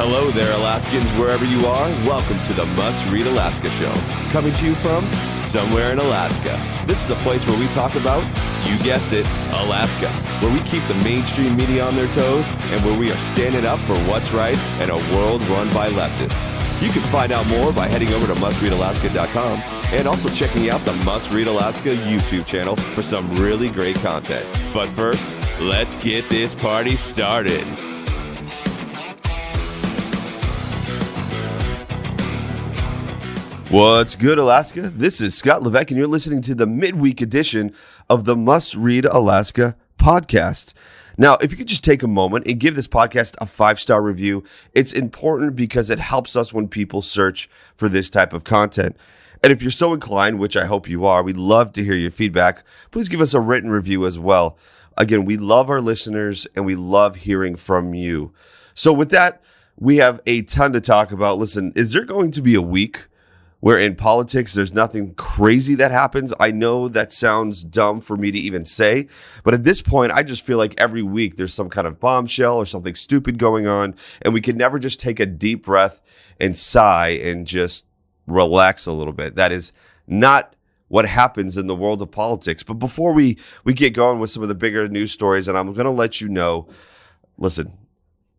Hello there, Alaskans, wherever you are. Welcome to the Must Read Alaska Show, coming to you from somewhere in Alaska. This is the place where we talk about, you guessed it, Alaska, where we keep the mainstream media on their toes and where we are standing up for what's right in a world run by leftists. You can find out more by heading over to mustreadalaska.com and also checking out the Must Read Alaska YouTube channel for some really great content. But first, let's get this party started. What's good, Alaska? This is Scott Levesque, and you're listening to the Midweek Edition of the Must Read Alaska podcast. Now, if you could just take a moment and give this podcast a 5-star review, it's important because it helps us when people search for this type of content. And if you're so inclined, which I hope you are, we'd love to hear your feedback. Please give us a written review as well. Again, we love our listeners and we love hearing from you. So with that, we have a ton to talk about. Listen, is there going to be a week where in politics there's nothing crazy that happens? I know that sounds dumb for me to even say, but at this point, I just feel like every week there's some kind of bombshell or something stupid going on, and we can never just take a deep breath and sigh and just relax a little bit. That is not what happens in the world of politics. But before we get going with some of the bigger news stories, and I'm going to let you know, listen,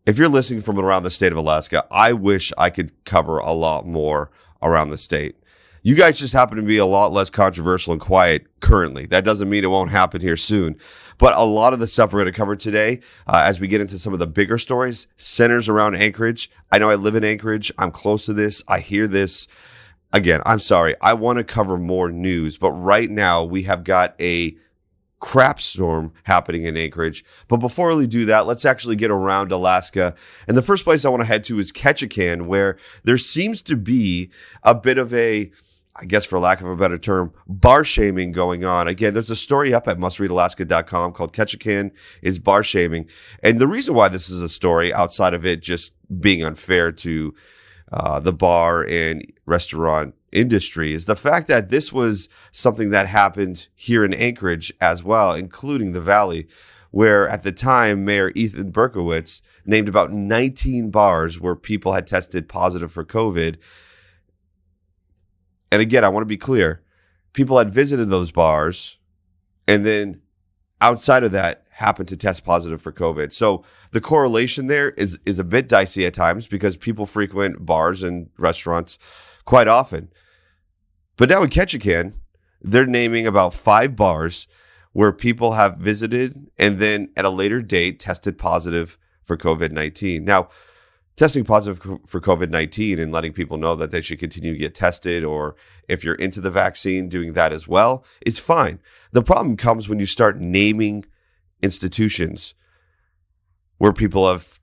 if you're listening from around the state of Alaska, I wish I could cover a lot more around the state. You guys just happen to be a lot less controversial and quiet currently. That doesn't mean it won't happen here soon. But a lot of the stuff we're going to cover today, as we get into some of the bigger stories, centers around Anchorage. I know I live in Anchorage. I'm close to this. I hear this. Again, I'm sorry. I want to cover more news. But right now, we have got a crap storm happening in Anchorage. But before we do that, let's actually get around Alaska. And the first place I want to head to is Ketchikan, where there seems to be a bit of a, I guess for lack of a better term, bar shaming going on. Again, there's a story up at mustreadalaska.com called Ketchikan is Bar Shaming. And the reason why this is a story, outside of it just being unfair to the bar and restaurant industry, is the fact that this was something that happened here in Anchorage as well, including the Valley, where at the time Mayor Ethan Berkowitz named about 19 bars where people had tested positive for COVID. And again, I want to be clear, people had visited those bars and then outside of that happened to test positive for COVID. So the correlation there is a bit dicey at times because people frequent bars and restaurants quite often. But now in Ketchikan, they're naming about 5 bars where people have visited and then at a later date tested positive for COVID-19. Now, testing positive for COVID-19 and letting people know that they should continue to get tested, or if you're into the vaccine, doing that as well, is fine. The problem comes when you start naming institutions where people have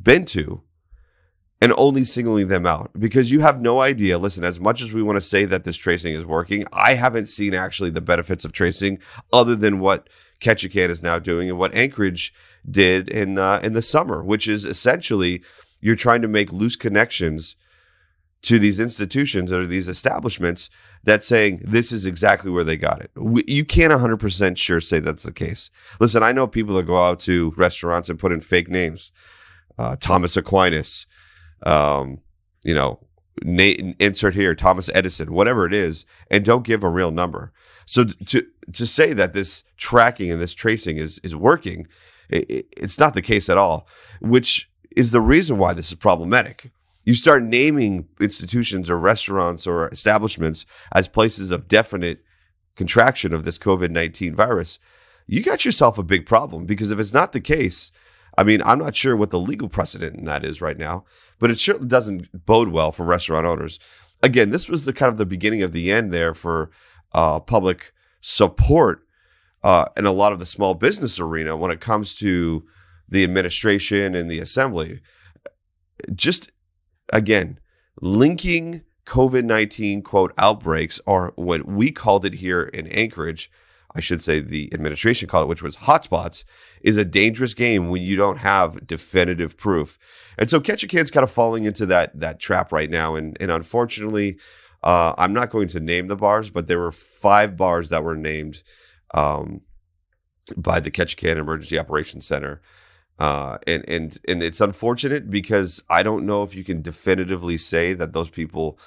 been to and only singling them out because you have no idea. Listen, as much as we want to say that this tracing is working, I haven't seen actually the benefits of tracing other than what Ketchikan is now doing and what Anchorage did in the summer, which is essentially you're trying to make loose connections to these institutions or these establishments that's saying this is exactly where they got it. You can't 100% sure say that's the case. Listen, I know people that go out to restaurants and put in fake names. Thomas Aquinas, insert here, Thomas Edison, whatever it is, and don't give a real number. So to say that this tracking and this tracing is working, it's not the case at all, which is the reason why this is problematic. You start naming institutions or restaurants or establishments as places of definite contraction of this COVID-19 virus, you got yourself a big problem, because if it's not the case, I mean, I'm not sure what the legal precedent in that is right now, but it certainly doesn't bode well for restaurant owners. Again, this was the kind of the beginning of the end there for public support in a lot of the small business arena when it comes to the administration and the assembly. Just, again, linking COVID-19, quote, outbreaks, or what we called it here in Anchorage, I should say the administration called it, which was hotspots, is a dangerous game when you don't have definitive proof. And so Ketchikan's kind of falling into that trap right now. And unfortunately, I'm not going to name the bars, but there were 5 bars that were named by the Ketchikan Emergency Operations Center And it's unfortunate because I don't know if you can definitively say that those people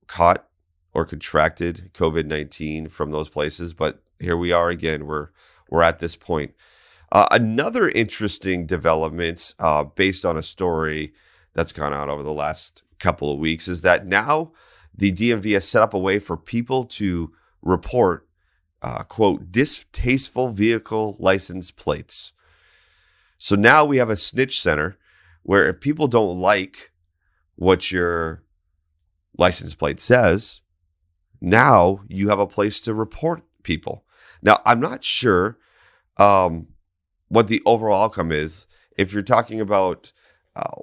caught or contracted COVID-19 from those places. But here we are again. We're at this point. Another interesting development based on a story that's gone out over the last couple of weeks is that now the DMV has set up a way for people to report, quote, distasteful vehicle license plates. So now we have a snitch center where if people don't like what your license plate says, now you have a place to report people. Now, I'm not sure what the overall outcome is. If you're talking about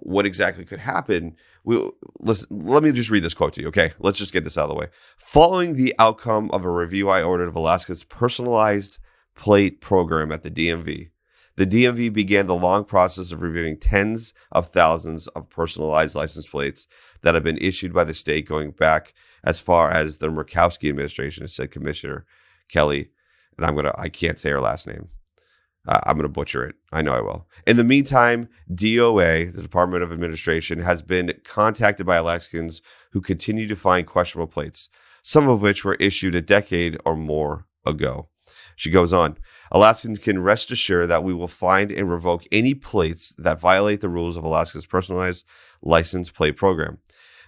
what exactly could happen, let me just read this quote to you. Okay, let's just get this out of the way. Following the outcome of a review I ordered of Alaska's personalized plate program at the DMV began the long process of reviewing tens of thousands of personalized license plates that have been issued by the state going back as far as the Murkowski administration, said Commissioner Kelly. And I can't say her last name. I'm going to butcher it. I know I will. In the meantime, DOA, the Department of Administration, has been contacted by Alaskans who continue to find questionable plates, some of which were issued a decade or more ago. She goes on, Alaskans can rest assured that we will find and revoke any plates that violate the rules of Alaska's personalized license plate program.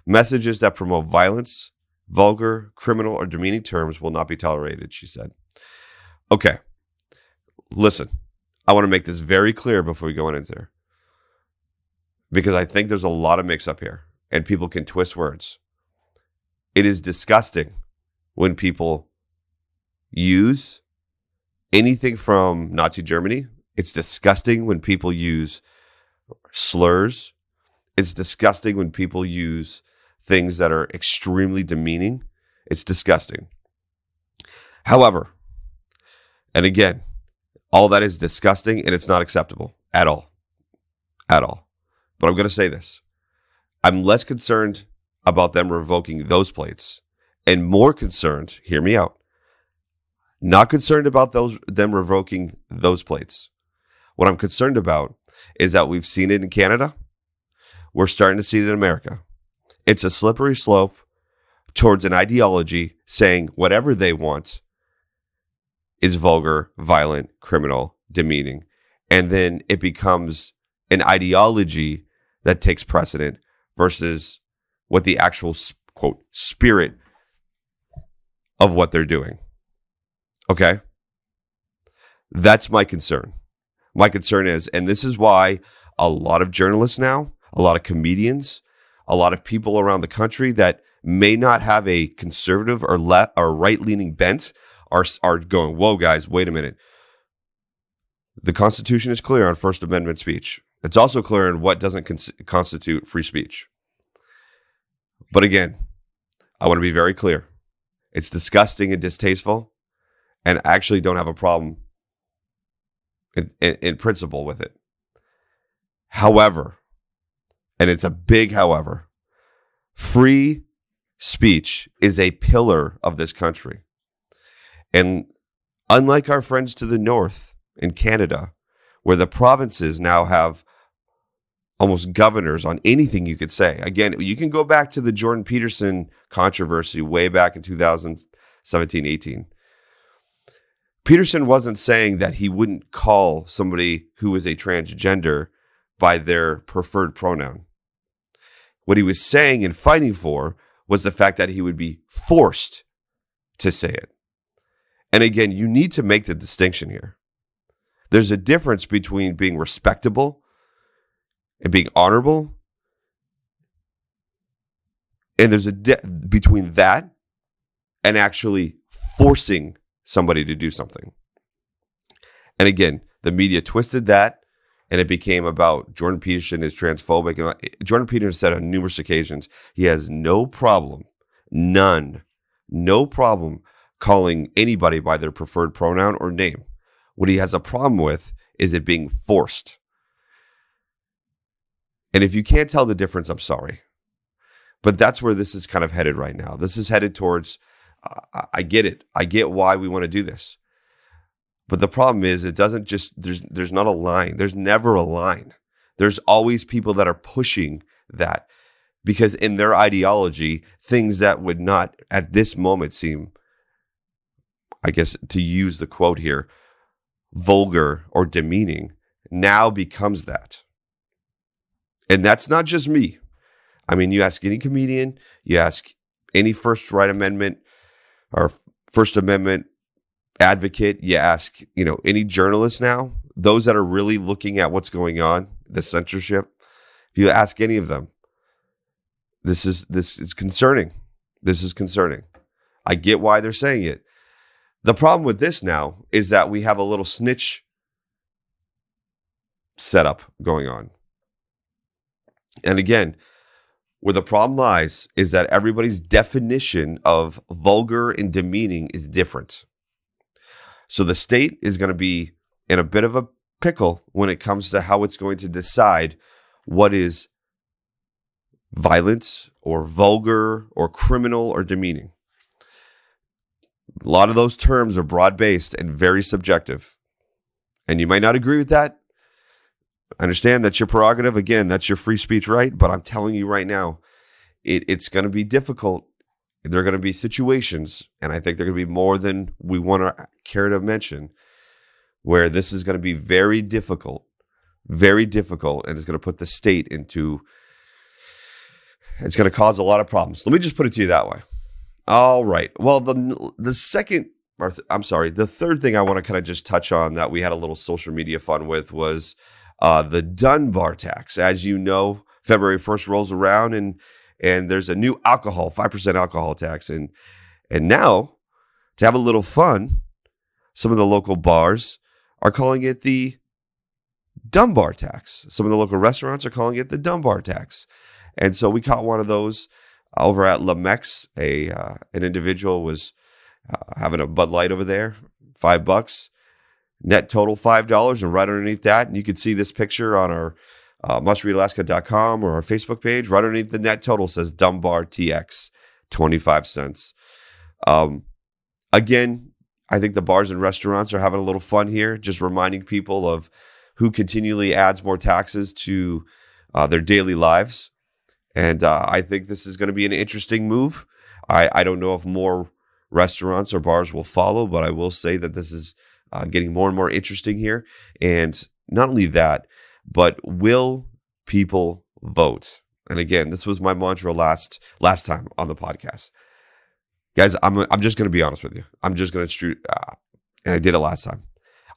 Messages that promote violence, vulgar, criminal, or demeaning terms will not be tolerated, she said. Okay, listen, I want to make this very clear before we go into there, because I think there's a lot of mix-up here, and people can twist words. It is disgusting when people use anything from Nazi Germany. It's disgusting when people use slurs. It's disgusting when people use things that are extremely demeaning. It's disgusting. However, and again, all that is disgusting and it's not acceptable at all. At all. But I'm going to say this. I'm less concerned about them revoking those plates and more concerned, hear me out, not concerned about them revoking those plates. What I'm concerned about is that we've seen it in Canada. We're starting to see it in America. It's a slippery slope towards an ideology saying whatever they want is vulgar, violent, criminal, demeaning. And then it becomes an ideology that takes precedent versus what the actual, quote, spirit of what they're doing. Okay? That's my concern. My concern is, and this is why a lot of journalists now, a lot of comedians, a lot of people around the country that may not have a conservative or left or right-leaning bent are going, whoa, guys, wait a minute. The Constitution is clear on First Amendment speech. It's also clear on what doesn't constitute free speech. But again, I want to be very clear. It's disgusting and distasteful, and I actually don't have a problem in principle with it. However, and it's a big however, free speech is a pillar of this country. And unlike our friends to the north in Canada, where the provinces now have almost governors on anything you could say. Again, you can go back to the Jordan Peterson controversy way back in 2017-18. Peterson wasn't saying that he wouldn't call somebody who is a transgender by their preferred pronoun. What he was saying and fighting for was the fact that he would be forced to say it. And again, you need to make the distinction here. There's a difference between being respectable and being honorable. And there's between that and actually forcing somebody to do something. And again, the media twisted that, and it became about Jordan Peterson is transphobic. And Jordan Peterson said on numerous occasions he has no problem, no problem calling anybody by their preferred pronoun or name. What he has a problem with is it being forced. And if you can't tell the difference, I'm sorry. But that's where this is kind of headed right now. This is headed towards, I get it. I get why we want to do this. But the problem is it doesn't just, there's not a line. There's never a line. There's always people that are pushing that because in their ideology, things that would not at this moment seem, I guess to use the quote here, vulgar or demeaning, now becomes that. And that's not just me. I mean, you ask any comedian, you ask any First Amendment advocate, you ask, any journalist now, those that are really looking at what's going on, the censorship, if you ask any of them, this is concerning. This is concerning. I get why they're saying it. The problem with this now is that we have a little snitch setup going on. And again, where the problem lies is that everybody's definition of vulgar and demeaning is different. So the state is going to be in a bit of a pickle when it comes to how it's going to decide what is violence or vulgar or criminal or demeaning. A lot of those terms are broad-based and very subjective. And you might not agree with that. I understand that's your prerogative. Again, that's your free speech right. But I'm telling you right now, it's going to be difficult. There are going to be situations, and I think there are going to be more than we want to care to mention, where this is going to be very difficult, and it's going to put the state into, it's going to cause a lot of problems. Let me just put it to you that way. All right. Well, the third thing I want to kind of just touch on that we had a little social media fun with was the Dunbar tax. As you know, February 1st rolls around and there's a new 5% alcohol tax. And now, to have a little fun, some of the local bars are calling it the Dunbar tax. Some of the local restaurants are calling it the Dunbar tax. And so we caught one of those over at Levesque. An individual was having a Bud Light over there, $5. Net total $5, and right underneath that, and you can see this picture on our mustreadalaska.com or our Facebook page. Right underneath the net total says Dunbar TX, 25 cents. Again, I think the bars and restaurants are having a little fun here, just reminding people of who continually adds more taxes to their daily lives. And I think this is going to be an interesting move. I don't know if more restaurants or bars will follow, but I will say that this is getting more and more interesting here. And not only that, but will people vote? And again, this was my mantra last time on the podcast. Guys, I'm just going to be honest with you. I'm just going to and I did it last time.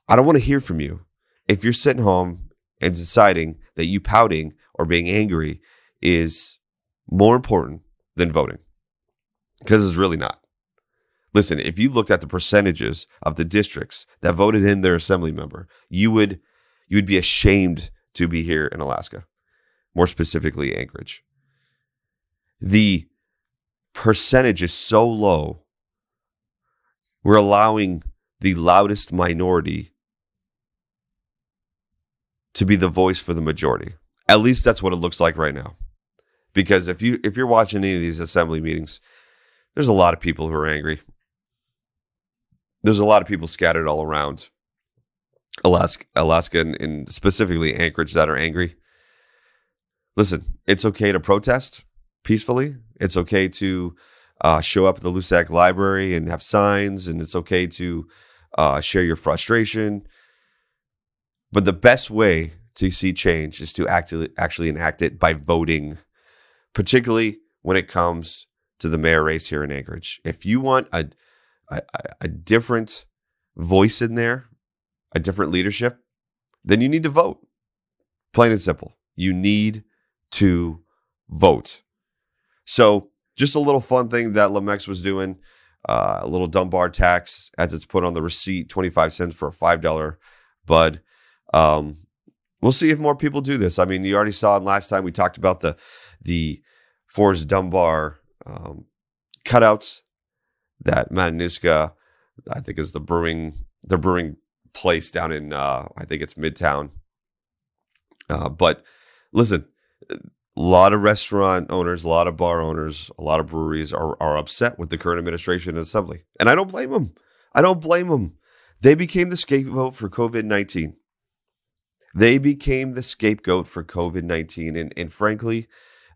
I don't want to hear from you if you're sitting home and deciding that you pouting or being angry is more important than voting, because it's really not. Listen, if you looked at the percentages of the districts that voted in their assembly member, you would be ashamed to be here in Alaska, more specifically Anchorage. The percentage is so low, we're allowing the loudest minority to be the voice for the majority. At least that's what it looks like right now. Because if you're watching any of these assembly meetings, there's a lot of people who are angry. There's a lot of people scattered all around Alaska and specifically Anchorage that are angry. Listen, it's okay to protest peacefully. It's okay to show up at the Levesque Library and have signs, and it's okay to share your frustration. But the best way to see change is to actually enact it by voting, particularly when it comes to the mayor race here in Anchorage. If you want a different voice in there, a different leadership, then you need to vote. Plain and simple. You need to vote. So just a little fun thing that Levesque was doing, a little Dunbar tax as it's put on the receipt, 25 cents for a $5 bud. We'll see if more people do this. I mean, you already saw it last time we talked about the Forrest Dunbar cutouts that Matanuska, I think, is the brewing place down in I think it's Midtown. But listen, a lot of restaurant owners, a lot of bar owners, a lot of breweries are upset with the current administration and assembly, and I don't blame them. They became the scapegoat for COVID-19. They became the scapegoat for COVID-19. And frankly,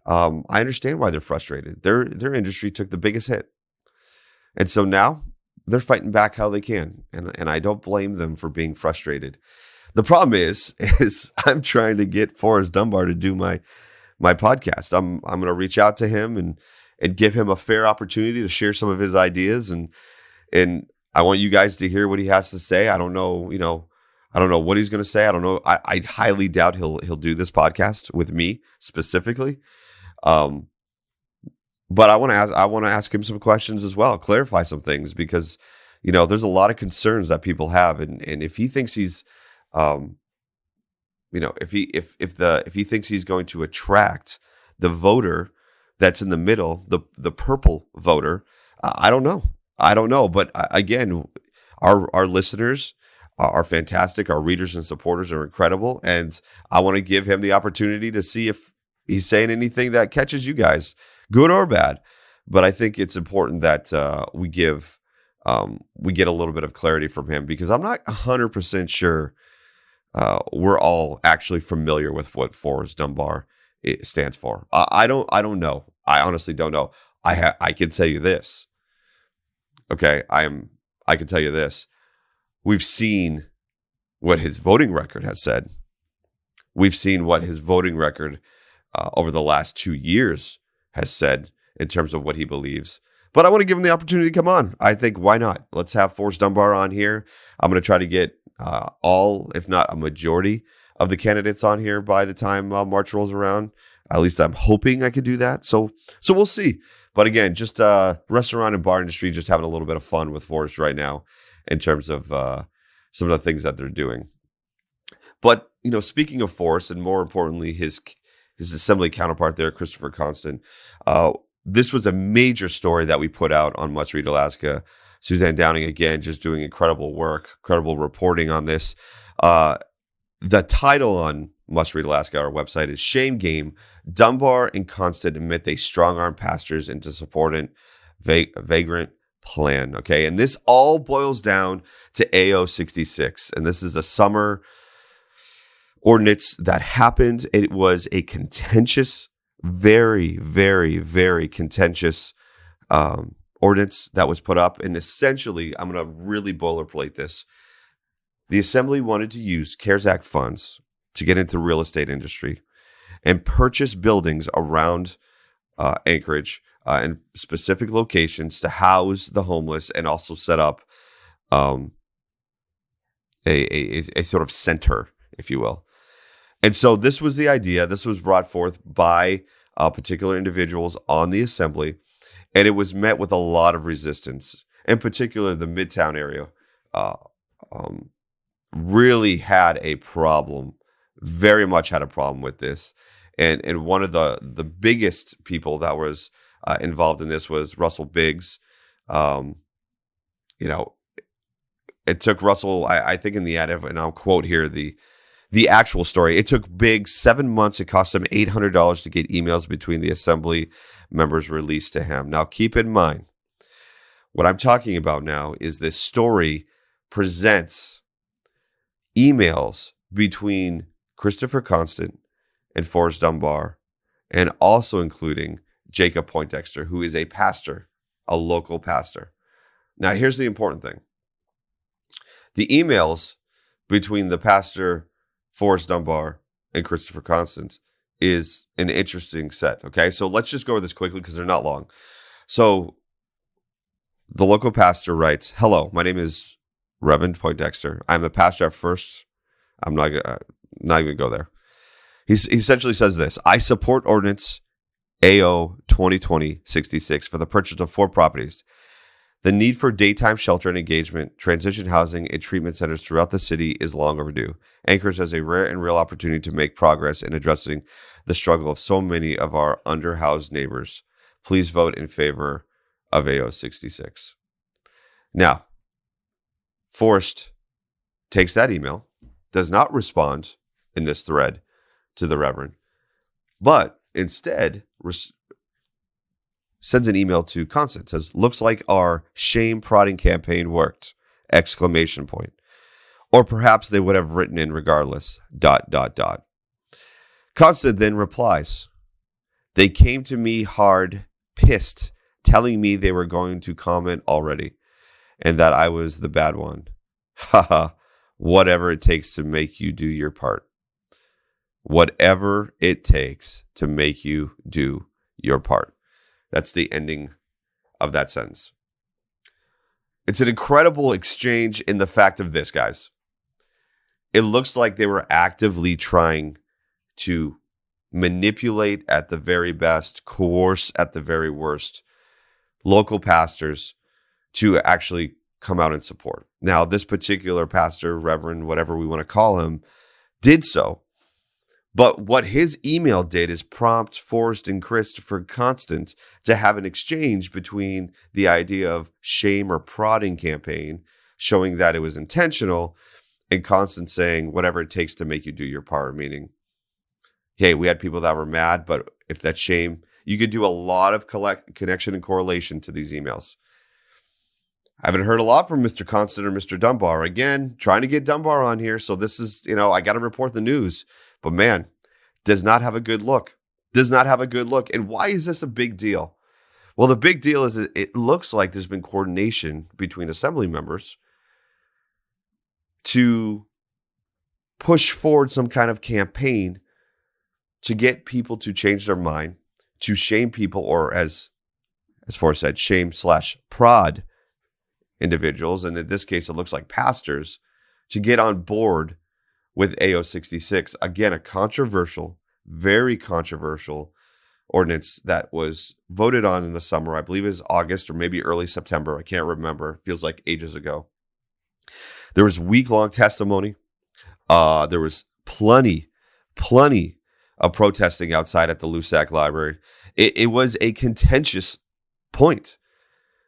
I understand why they're frustrated. Their industry took the biggest hit. And so now they're fighting back how they can. And I don't blame them for being frustrated. The problem is I'm trying to get Forrest Dunbar to do my podcast. I'm going to reach out to him and give him a fair opportunity to share some of his ideas. And I want you guys to hear what he has to say. I don't know, I don't know what he's going to say. I don't know. I highly doubt he'll do this podcast with me specifically. But I want to ask him some questions as well, clarify some things, because there's a lot of concerns that people have, and if he thinks he's if he thinks he's going to attract the voter that's in the middle, the purple voter, I don't know. But again, our listeners are fantastic. Our readers and supporters are incredible, and I want to give him the opportunity to see if he's saying anything that catches you guys, good or bad. But I think it's important that we get a little bit of clarity from him, because I'm not 100% sure we're all actually familiar with what Forrest Dunbar stands for. I don't know. I honestly don't know. I can tell you this. Okay, I can tell you this. We've seen what his voting record has said. We've seen what his voting record over the last 2 years has said in terms of what he believes. But I want to give him the opportunity to come on. I think, why not? Let's have Forrest Dunbar on here. I'm going to try to get all, if not a majority, of the candidates on here by the time March rolls around. At least I'm hoping I could do that. So we'll see. But again, just restaurant and bar industry, just having a little bit of fun with Forrest right now in terms of some of the things that they're doing. But speaking of Forrest, and more importantly, his assembly counterpart there, Christopher Constant, this was a major story that we put out on Must Read Alaska. Suzanne Downing, again, just doing incredible work, incredible reporting on this. The title on Must Read Alaska, our website, is Shame Game. Dunbar and Constant admit they strong-arm pastors into supporting vagrant plan. Okay, and this all boils down to AO 66. And this is a summer ordinance that happened. It was a contentious, very, very, very contentious ordinance that was put up. And essentially, I'm going to really boilerplate this. The Assembly wanted to use CARES Act funds to get into the real estate industry and purchase buildings around Anchorage in specific locations to house the homeless, and also set up a sort of center, if you will. And so this was the idea. This was brought forth by particular individuals on the Assembly, and it was met with a lot of resistance. In particular, the Midtown area really had a problem, very much had a problem with this. And one of the biggest people that was involved in this was Russell Biggs. It took Russell, I think in the ad, and I'll quote here the actual story. It took Biggs 7 months. It cost him $800 to get emails between the Assembly members released to him. Now, keep in mind, what I'm talking about now is this story presents emails between Christopher Constant and Forrest Dunbar, and also including Jacob Poindexter, who is a pastor, a local pastor. Now, here's the important thing. The emails between the pastor, Forrest Dunbar, and Christopher Constant is an interesting set. Okay, so let's just go over this quickly because they're not long. So the local pastor writes, "Hello, my name is Reverend Poindexter. I'm the pastor at First." I'm not even going to go there. He essentially says this: "I support Ordinance AO 2020-66 for the purchase of 4 properties. The need for daytime shelter and engagement, transition housing, and treatment centers throughout the city is long overdue. Anchorage has a rare and real opportunity to make progress in addressing the struggle of so many of our underhoused neighbors. Please vote in favor of AO 66. Now, Forrest takes that email, does not respond in this thread to the Reverend, but instead sends an email to Constant, says, "Looks like our shame prodding campaign worked!" Exclamation point. Or perhaps they would have written in regardless, ... Constant then replies, they came to me hard, pissed, telling me they were going to comment already and that I was the bad one. Haha, whatever it takes to make you do your part. Whatever it takes to make you do your part. That's the ending of that sentence. It's an incredible exchange in the fact of this, guys. It looks like they were actively trying to manipulate at the very best, coerce at the very worst, local pastors to actually come out and support. Now, this particular pastor, reverend, whatever we want to call him, did so. But what his email did is prompt Forrest and Christopher Constant to have an exchange between the idea of shame or prodding campaign, showing that it was intentional, and Constant saying whatever it takes to make you do your part, meaning, hey, we had people that were mad, but if that's shame, you could do a lot of connection and correlation to these emails. I haven't heard a lot from Mr. Constant or Mr. Dunbar. Again, trying to get Dunbar on here. So this is, I got to report the news. But man, does not have a good look. Does not have a good look. And why is this a big deal? Well, the big deal is it looks like there's been coordination between assembly members to push forward some kind of campaign to get people to change their mind, to shame people, or as Forrest said, shame/prod individuals, and in this case, it looks like pastors, to get on board with AO 66. Again, a controversial, very controversial ordinance that was voted on in the summer. I believe it was August or maybe early September. I can't remember. Feels like ages ago. There was week-long testimony. There was plenty of protesting outside at the Levesque library. It was a contentious point.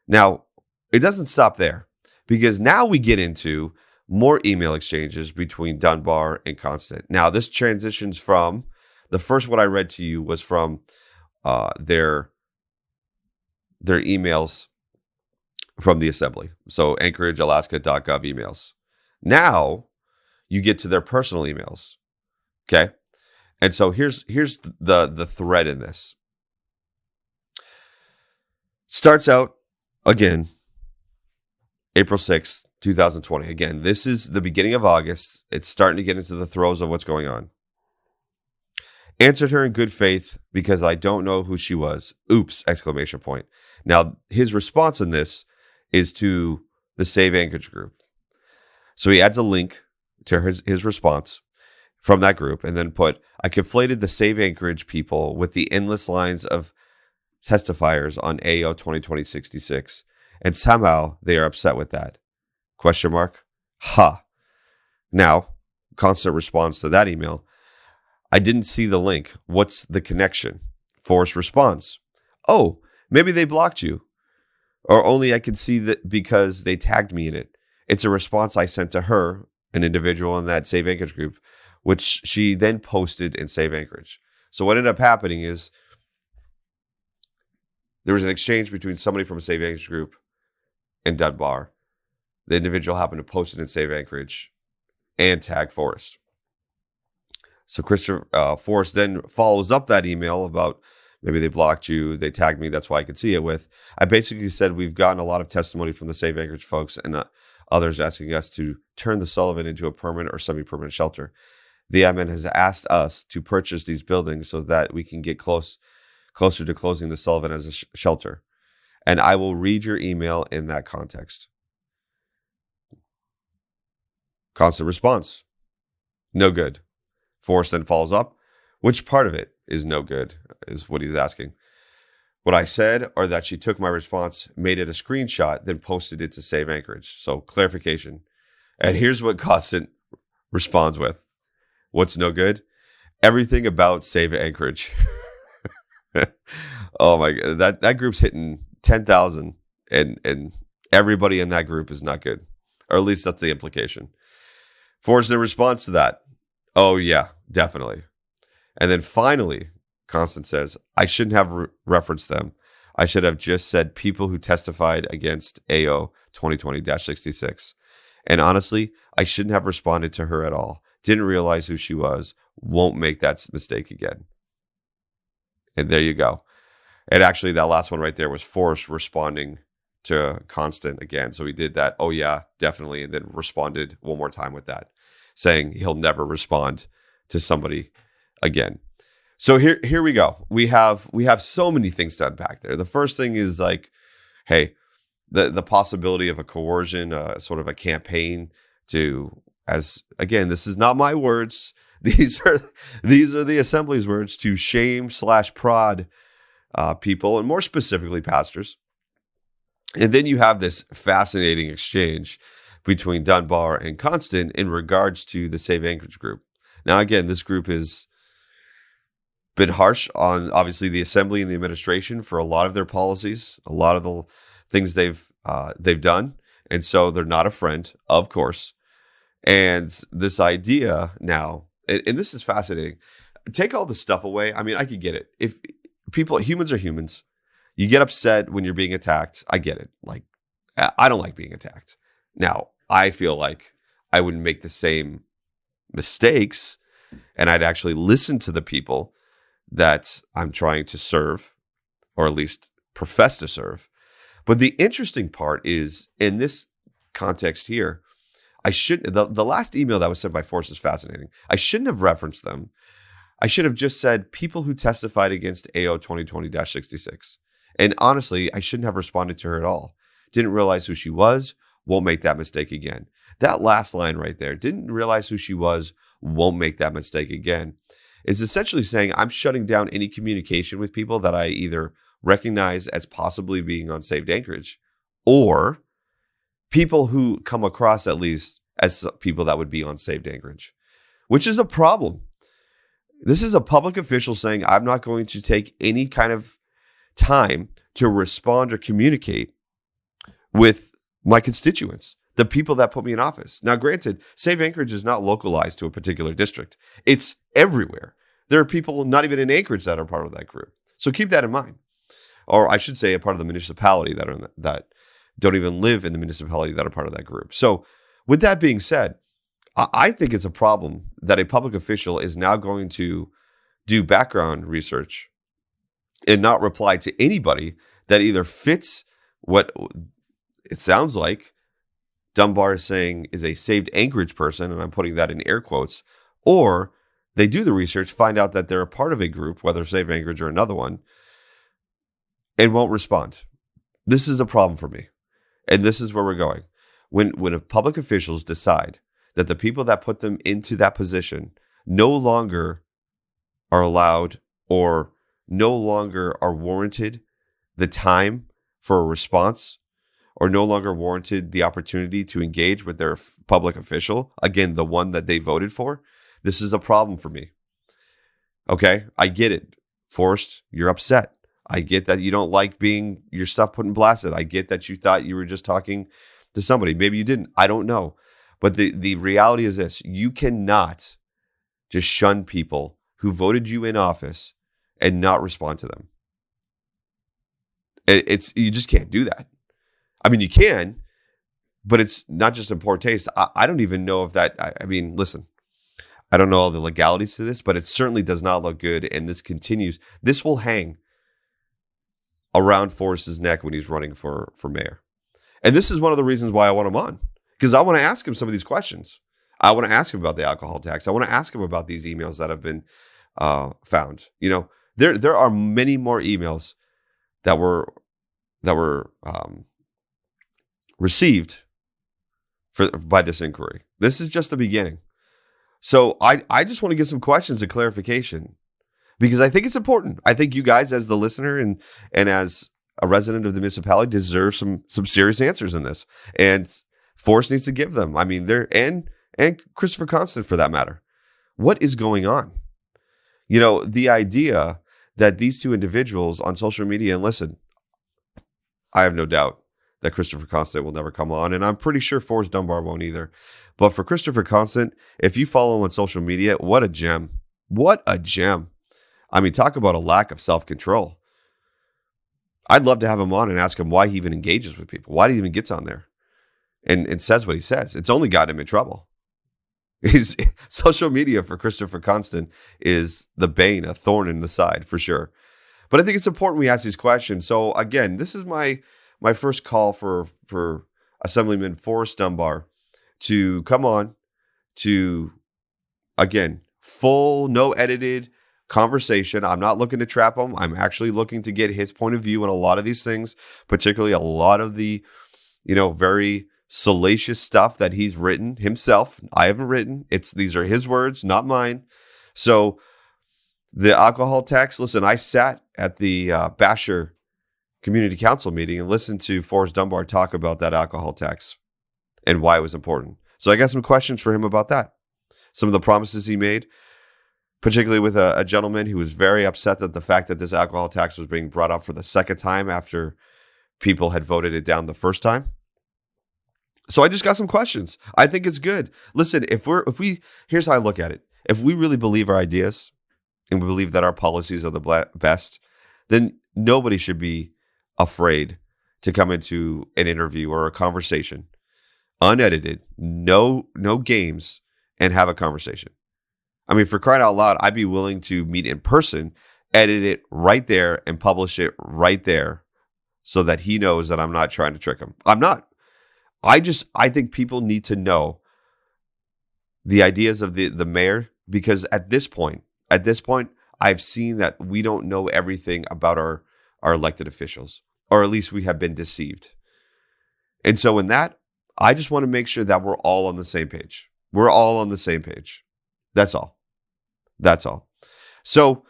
Now, it doesn't stop there, because now we get into more email exchanges between Dunbar and Constant. Now, this transitions from, the first one I read to you was from their emails from the assembly. So AnchorageAlaska.gov emails. Now you get to their personal emails. Okay. And so here's the thread in this. Starts out again, April 6th, 2020. Again, this is the beginning of August. It's starting to get into the throes of what's going on. Answered her in good faith because I don't know who she was. Oops! ! Now, his response in this is to the Save Anchorage group. So he adds a link to his response from that group and then put, I conflated the Save Anchorage people with the endless lines of testifiers on AO 2020-66. And somehow they are upset with that. ? Ha. Now, Constant responds to that email. I didn't see the link. What's the connection? Forrest responds. Oh, maybe they blocked you. Or only I can see that because they tagged me in it. It's a response I sent to her, an individual in that Save Anchorage group, which she then posted in Save Anchorage. So what ended up happening is there was an exchange between somebody from a Save Anchorage group and Dunbar. The individual happened to post it in Save Anchorage and tag Forrest. So Forrest then follows up that email about maybe they blocked you, they tagged me, that's why I could see it with. I basically said we've gotten a lot of testimony from the Save Anchorage folks and others asking us to turn the Sullivan into a permanent or semi-permanent shelter. The admin has asked us to purchase these buildings so that we can get closer to closing the Sullivan as a shelter. And I will read your email in that context. Constant response. No good. Forrest then follows up. Which part of it is no good, is what he's asking. What I said, or that she took my response, made it a screenshot, then posted it to Save Anchorage. So clarification. And here's what Constant responds with. What's no good? Everything about Save Anchorage. Oh my God. That group's hitting 10,000 and everybody in that group is not good. Or at least that's the implication. Forrest in response to that. Oh yeah, definitely. And then finally, Constant says, I shouldn't have referenced them. I should have just said people who testified against AO 2020-66. And honestly, I shouldn't have responded to her at all. Didn't realize who she was. Won't make that mistake again. And there you go. And actually, that last one right there was Forrest responding to Constant again. So he did that. Oh, yeah, definitely. And then responded one more time with that, saying he'll never respond to somebody again. So here we go. We have so many things to unpack there. The first thing is like, hey, the possibility of a coercion, sort of a campaign to, as again, this is not my words. These are the Assembly's words, to shame/prod people, and more specifically pastors. And then you have this fascinating exchange between Dunbar and Constant in regards to the Save Anchorage group. Now, again, this group has been harsh on, obviously, the Assembly and the administration for a lot of their policies, a lot of the things they've done. And so they're not a friend, of course. And this idea now, and this is fascinating, take all the stuff away. I mean, I could get it. If humans are humans, you get upset when you're being attacked. I get it. Like, I don't like being attacked. Now, I feel like I wouldn't make the same mistakes, and I'd actually listen to the people that I'm trying to serve, or at least profess to serve. But the interesting part is, in this context here, the last email that was sent by Forrest is fascinating. I shouldn't have referenced them. I should have just said people who testified against AO 2020-66. And honestly, I shouldn't have responded to her at all. Didn't realize who she was. Won't make that mistake again. That last line right there, didn't realize who she was. Won't make that mistake again, is essentially saying I'm shutting down any communication with people that I either recognize as possibly being on Saved Anchorage, or people who come across at least as people that would be on Saved Anchorage, which is a problem. This is a public official saying I'm not going to take any kind of time to respond or communicate with my constituents, the people that put me in office. Now, granted, Save Anchorage is not localized to a particular district. It's everywhere. There are people not even in Anchorage that are part of that group. So keep that in mind. Or I should say a part of the municipality that don't even live in the municipality that are part of that group. So with that being said, I think it's a problem that a public official is now going to do background research and not reply to anybody that either fits what it sounds like Dunbar is saying is a Saved Anchorage person, and I'm putting that in air quotes, or they do the research, find out that they're a part of a group, whether Saved Anchorage or another one, and won't respond. This is a problem for me. And this is where we're going. When public officials decide that the people that put them into that position no longer are allowed or no longer are warranted the time for a response, or no longer warranted the opportunity to engage with their public official, again, the one that they voted for, this is a problem for me. Okay, I get it. Forrest, you're upset. I get that you don't like being your stuff put in blasted. I get that you thought you were just talking to somebody. Maybe you didn't. I don't know. But the reality is this. You cannot just shun people who voted you in office and not respond to them. You just can't do that. I mean, you can, but it's not just in poor taste. I don't even know if that, I mean, listen, I don't know all the legalities to this, but it certainly does not look good. And this continues. This will hang around Forrest's neck when he's running for mayor. And this is one of the reasons why I want him on, because I want to ask him some of these questions. I want to ask him about the alcohol tax. I want to ask him about these emails that have been found. You know, there are many more emails that were received by this inquiry. This is just the beginning. So I just want to get some questions and clarification, because I think it's important. I think you guys, as the listener and as a resident of the municipality, deserve some serious answers in this. And Forrest needs to give them. I mean, and Christopher Constant, for that matter. What is going on? You know, the idea that these two individuals on social media, and listen, I have no doubt that Christopher Constant will never come on, and I'm pretty sure Forrest Dunbar won't either. But for Christopher Constant, if you follow him on social media, what a gem. What a gem. I mean, talk about a lack of self-control. I'd love to have him on and ask him why he even engages with people, why he even gets on there. and says what he says. It's only got him in trouble. His social media for Christopher Constant is the bane, a thorn in the side for sure. But I think it's important we ask these questions. So again, this is my first call for Assemblyman Forrest Dunbar to come on to, again, full, no edited conversation. I'm not looking to trap him. I'm actually looking to get his point of view on a lot of these things, particularly a lot of the, very salacious stuff that he's written himself. I haven't written. These are his words, not mine. So the alcohol tax, listen, I sat at the Basher Community Council meeting and listened to Forrest Dunbar talk about that alcohol tax and why it was important. So I got some questions for him about that. Some of the promises he made, particularly with a gentleman who was very upset that the fact that this alcohol tax was being brought up for the second time after people had voted it down the first time. So I just got some questions. I think it's good. Listen, here's how I look at it. If we really believe our ideas and we believe that our policies are the best, then nobody should be afraid to come into an interview or a conversation, unedited, no games, and have a conversation. I mean, for crying out loud, I'd be willing to meet in person, edit it right there, and publish it right there so that he knows that I'm not trying to trick him. I'm not. I think people need to know the ideas of the mayor, because at this point, I've seen that we don't know everything about our elected officials, or at least we have been deceived. And so in that, I just want to make sure that we're all on the same page. We're all on the same page. That's all. So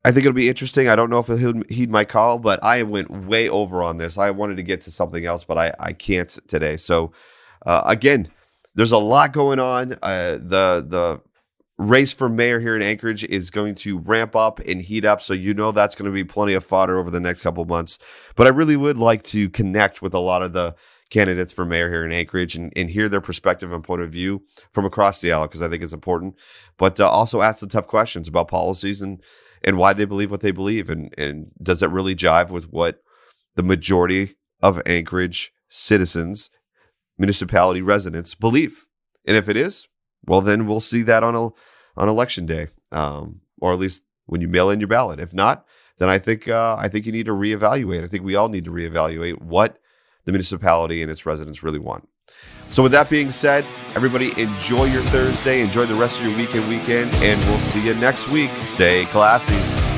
I think it'll be interesting. I don't know if he'll heed my call, but I went way over on this. I wanted to get to something else, but I can't today. So again, there's a lot going on. The race for mayor here in Anchorage is going to ramp up and heat up. So that's going to be plenty of fodder over the next couple of months. But I really would like to connect with a lot of the candidates for mayor here in Anchorage and hear their perspective and point of view from across the aisle, because I think it's important. But also ask the tough questions about policies and why they believe what they believe. And does it really jive with what the majority of Anchorage citizens, municipality residents believe? And if it is, well, then we'll see that on election day, or at least when you mail in your ballot. If not, then I think you need to reevaluate. I think we all need to reevaluate what the municipality and its residents really want. So with that being said, everybody enjoy your Thursday, enjoy the rest of your weekend, and we'll see you next week. Stay classy.